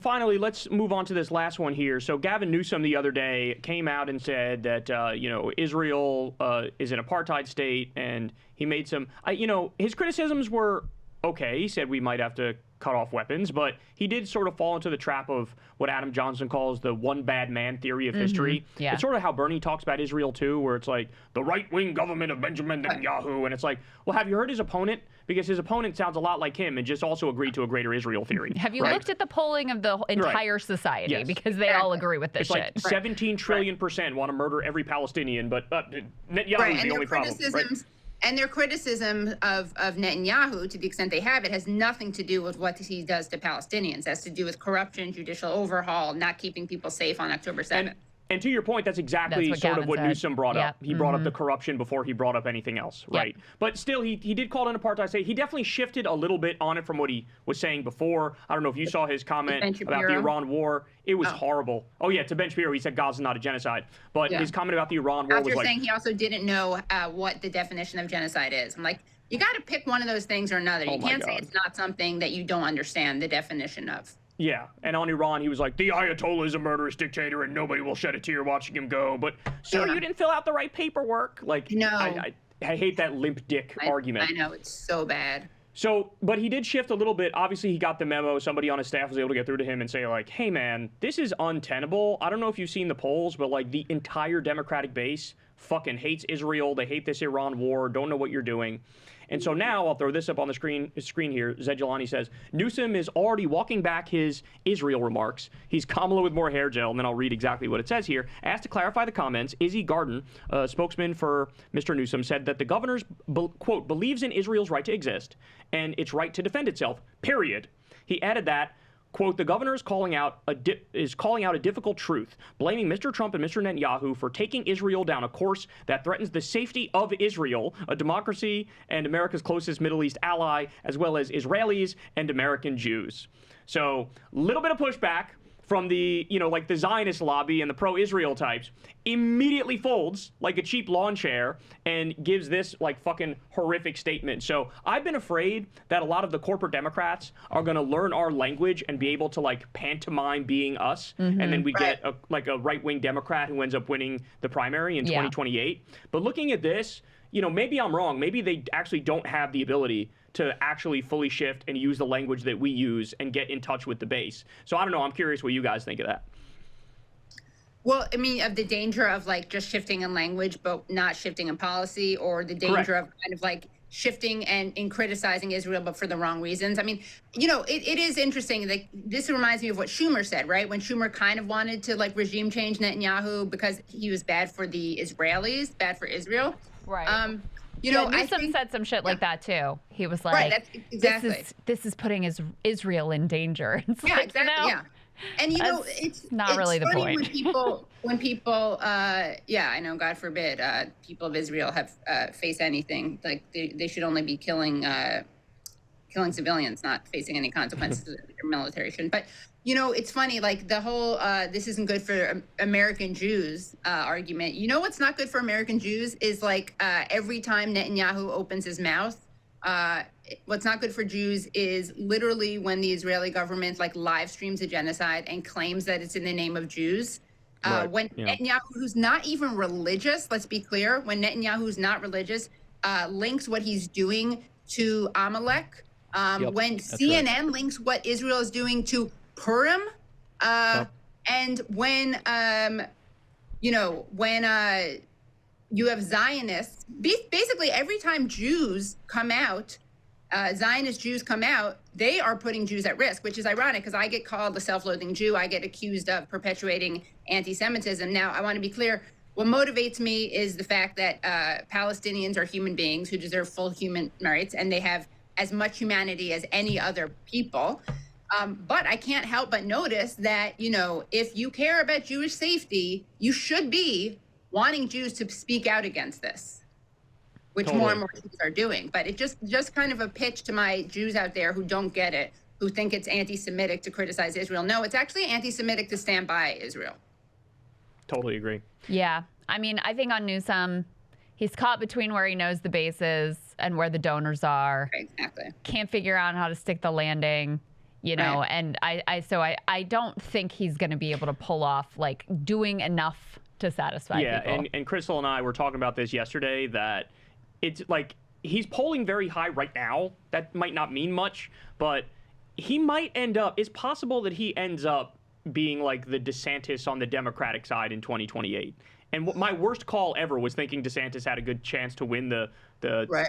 Finally, let's move on to this last one here. So Gavin Newsom the other day came out and said that, Israel is an apartheid state, and he made some, his criticisms were okay. He said we might have to cut off weapons, but he did sort of fall into the trap of what Adam Johnson calls the one bad man theory of history. Yeah. It's sort of how Bernie talks about Israel too, where it's like the right-wing government of Benjamin Netanyahu, and it's like, well, have you heard his opponent? Because his opponent sounds a lot like him and just also agreed to a greater Israel theory. Have you looked at the polling of the entire society? Yes. Because they all agree with this it's shit. Like 17 trillion% want to murder every Palestinian, but Netanyahu is the only problem. Right? And their criticism of Netanyahu, to the extent they have it, has nothing to do with what he does to Palestinians. It has to do with corruption, judicial overhaul, not keeping people safe on October 7th. And to your point, that's exactly sort of what Newsom brought up. He brought up the corruption before he brought up anything else, right? But still, he did call it an apartheid state. He definitely shifted a little bit on it from what he was saying before. I don't know if you saw his comment about the Iran war. It was horrible. Oh, yeah, to Ben Shapiro, he said Gaza's not a genocide. But his comment about the Iran war was like... saying he also didn't know what the definition of genocide is. I'm like, you got to pick one of those things or another. You can't say it's not something that you don't understand the definition of. Yeah, and on Iran, he was like, the Ayatollah is a murderous dictator and nobody will shed a tear watching him go. But, sir, you didn't fill out the right paperwork. Like, no. I hate that limp dick argument. I know, it's so bad. So, but he did shift a little bit. Obviously, he got the memo. Somebody on his staff was able to get through to him and say, like, hey, man, this is untenable. I don't know if you've seen the polls, but, like, the entire Democratic base fucking hates Israel. They hate this Iran war. Don't know what you're doing. And so now, I'll throw this up on the screen here. Zedjalani says, Newsom is already walking back his Israel remarks. He's Kamala with more hair gel, and then I'll read exactly what it says here. Asked to clarify the comments, Izzy Garden, a spokesman for Mr. Newsom, said that the governor's, quote, believes in Israel's right to exist and its right to defend itself, period. He added that, quote, the governor is calling out a difficult truth, blaming Mr. Trump and Mr. Netanyahu for taking Israel down a course that threatens the safety of Israel, a democracy and America's closest Middle East ally, as well as Israelis and American Jews. So, a little bit of pushback from the, like the Zionist lobby and the pro-Israel types, immediately folds like a cheap lawn chair and gives this like fucking horrific statement. So I've been afraid that a lot of the corporate Democrats are going to learn our language and be able to like pantomime being us. And then we get a right-wing Democrat who ends up winning the primary in 2028. But looking at this, maybe I'm wrong. Maybe they actually don't have the ability to actually fully shift and use the language that we use and get in touch with the base. So I don't know. I'm curious what you guys think of that. Well, I mean, of the danger of like just shifting in language, but not shifting in policy, or the danger of kind of like shifting and in criticizing Israel, but for the wrong reasons. I mean, it is interesting. Like, this reminds me of what Schumer said, right? When Schumer kind of wanted to like regime change Netanyahu because he was bad for the Israelis, bad for Israel. Right. Newsom said some shit like that too. He was like, that's exactly. This is putting Israel in danger. It's exactly. And it's not really the point. When people, I know, God forbid, people of Israel have face anything, like they should only be killing civilians, not facing any consequences their military shouldn't. But it's funny, like the whole this isn't good for American Jews argument. What's not good for American Jews is like every time Netanyahu opens his mouth, what's not good for Jews is literally when the Israeli government like live streams a genocide and claims that it's in the name of Jews. When Netanyahu, who's not even religious, let's be clear, when Netanyahu, who's not religious, links what he's doing to Amalek, when CNN links what Israel is doing to Purim, and when you have Zionists, basically every time Jews come out, Zionist Jews come out, they are putting Jews at risk, which is ironic because I get called a self-loathing Jew. I get accused of perpetuating anti-Semitism. Now, I want to be clear. What motivates me is the fact that Palestinians are human beings who deserve full human rights, and they have as much humanity as any other people. But I can't help but notice that, if you care about Jewish safety, you should be wanting Jews to speak out against this, which more and more Jews are doing. But it just kind of a pitch to my Jews out there who don't get it, who think it's anti-Semitic to criticize Israel. No, it's actually anti-Semitic to stand by Israel. Totally agree. Yeah. I mean, I think on Newsom, he's caught between where he knows the base is and where the donors are. Exactly. Can't figure out how to stick the landing. You know, and I don't think he's going to be able to pull off like doing enough to satisfy people. Yeah, and Crystal and I were talking about this yesterday, that it's like he's polling very high right now. That might not mean much, but he might end up, it's possible that he ends up being like the DeSantis on the Democratic side in 2028. And my worst call ever was thinking DeSantis had a good chance to win the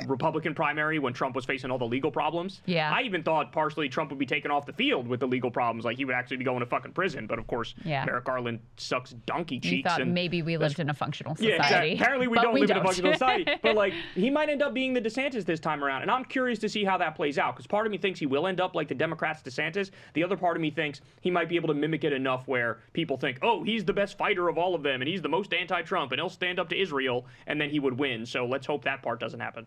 Republican primary when Trump was facing all the legal problems. Yeah. I even thought partially Trump would be taken off the field with the legal problems. Like he would actually be going to fucking prison. But of course, Merrick Garland sucks donkey cheeks. You thought and maybe we lived in a functional society. Yeah, exactly. Apparently we don't live in a functional society. But like he might end up being the DeSantis this time around. And I'm curious to see how that plays out. Because part of me thinks he will end up like the Democrats' DeSantis. The other part of me thinks he might be able to mimic it enough where people think, oh, he's the best fighter of all of them. And he's the most anti-Trump. And he'll stand up to Israel. And then he would win. So let's hope that part doesn't happen.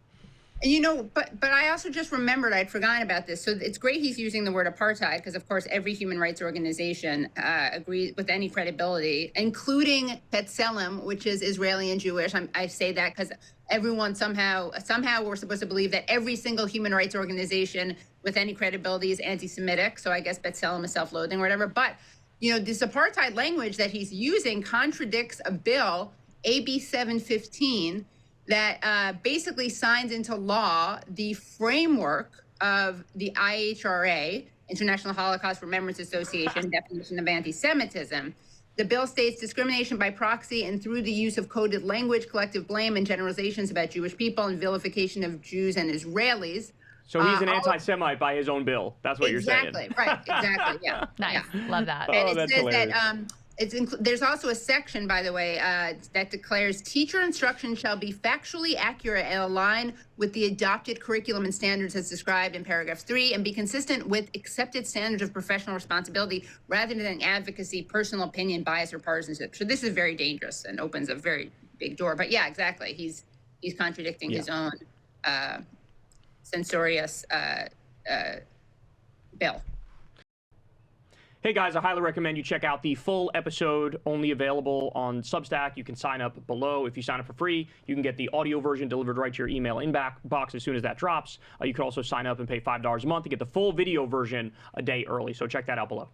You know, but I also just remembered, I'd forgotten about this. So it's great he's using the word apartheid because, of course, every human rights organization agrees with any credibility, including B'Tselem, which is Israeli and Jewish. I say that because everyone somehow we're supposed to believe that every single human rights organization with any credibility is anti-Semitic. So I guess B'Tselem is self-loathing or whatever. But, you know, this apartheid language that he's using contradicts a bill, AB 715, that basically signs into law the framework of the IHRA, International Holocaust Remembrance Association, definition of anti-Semitism. The bill states discrimination by proxy and through the use of coded language, collective blame, and generalizations about Jewish people and vilification of Jews and Israelis. So he's an anti-Semite by his own bill. That's what you're saying. Exactly, right, exactly, yeah. Nice, love that. And it that's says hilarious. that there's also a section, by the way, that declares teacher instruction shall be factually accurate and align with the adopted curriculum and standards as described in paragraph 3 and be consistent with accepted standards of professional responsibility rather than advocacy, personal opinion, bias, or partisanship. So this is very dangerous and opens a very big door. But yeah, exactly. He's contradicting his own censorious bill. Hey guys, I highly recommend you check out the full episode, only available on Substack. You can sign up below. If you sign up for free, you can get the audio version delivered right to your email inbox as soon as that drops. You can also sign up and pay $5 a month to get the full video version a day early. So check that out below.